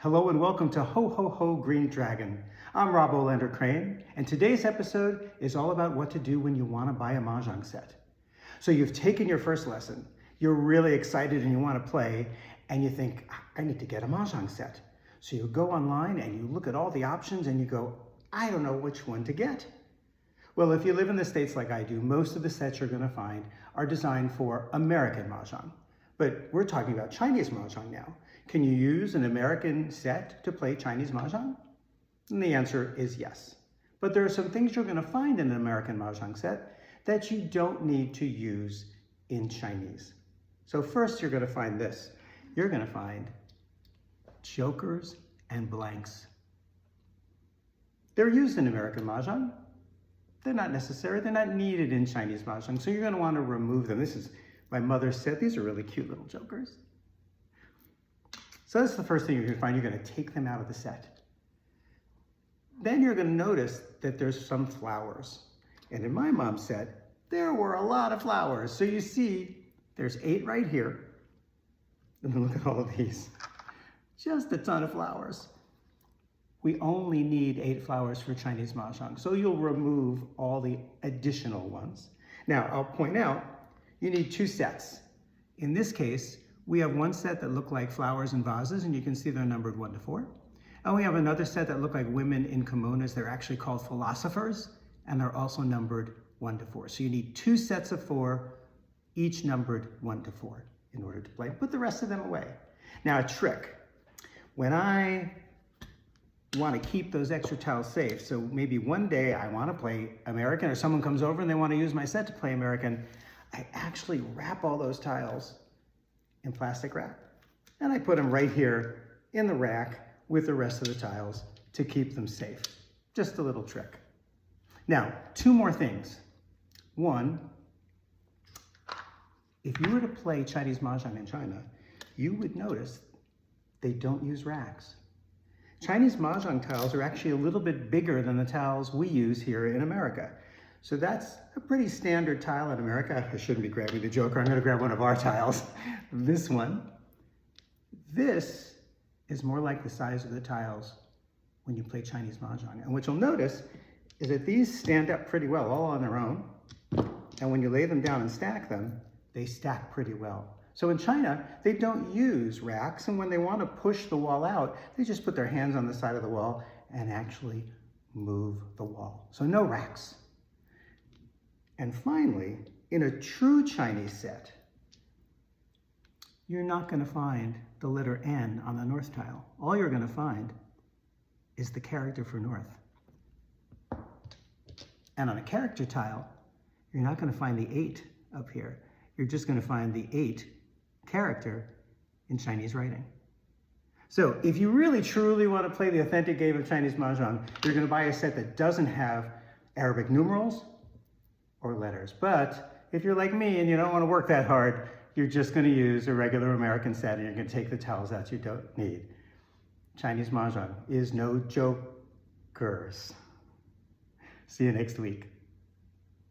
Hello and welcome to Ho Ho Ho Green Dragon. I'm Rob Olander Crane, and today's episode is all about what to do when you want to buy a Mahjong set. So you've taken your first lesson, you're really excited and you want to play, and you think, I need to get a Mahjong set. So you go online and you look at all the options and you go, I don't know which one to get. Well, if you live in the States like I do, most of the sets you're going to find are designed for American Mahjong. But we're talking about Chinese Mahjong now. Can you use an American set to play Chinese Mahjong? And the answer is yes. But there are some things you're going to find in an American Mahjong set that you don't need to use in Chinese. So first you're going to find this. You're going to find jokers and blanks. They're used in American Mahjong. They're not necessary. They're not needed in Chinese Mahjong. So you're going to want to remove them. This is my mother's set. These are really cute little jokers. So that's the first thing you're going to find. You're going to take them out of the set. Then you're going to notice that there's some flowers. And in my mom's set, there were a lot of flowers. So you see, there's 8 right here. And then look at all of these. Just a ton of flowers. We only need 8 flowers for Chinese Mahjong. So you'll remove all the additional ones. Now, I'll point out, you need 2 sets. In this case, we have one set that look like flowers and vases, and you can see they're numbered 1 to 4. And we have another set that look like women in kimonos. They're actually called philosophers, and they're also numbered 1 to 4. So you need 2 sets of 4, each numbered 1 to 4 in order to play. Put the rest of them away. Now, a trick. When I want to keep those extra tiles safe, so maybe one day I want to play American, or someone comes over and they want to use my set to play American, I actually wrap all those tiles in plastic wrap. And I put them right here in the rack with the rest of the tiles to keep them safe. Just a little trick. Now, 2 more things. One, if you were to play Chinese Mahjong in China, you would notice they don't use racks. Chinese Mahjong tiles are actually a little bit bigger than the tiles we use here in America. So that's a pretty standard tile in America. I shouldn't be grabbing the joker. I'm going to grab one of our tiles. This one. This is more like the size of the tiles when you play Chinese Mahjong. And what you'll notice is that these stand up pretty well, all on their own. And when you lay them down and stack them, they stack pretty well. So in China, they don't use racks. And when they want to push the wall out, they just put their hands on the side of the wall and actually move the wall. So no racks. And finally, in a true Chinese set, you're not going to find the letter N on the north tile. All you're going to find is the character for north. And on a character tile, you're not going to find the 8 up here. You're just going to find the 8 character in Chinese writing. So if you really truly want to play the authentic game of Chinese Mahjong, you're going to buy a set that doesn't have Arabic numerals or letters. But if you're like me and you don't want to work that hard, you're just going to use a regular American set and you're going to take the tiles out you don't need. Chinese Mahjong is no jokers. See you next week.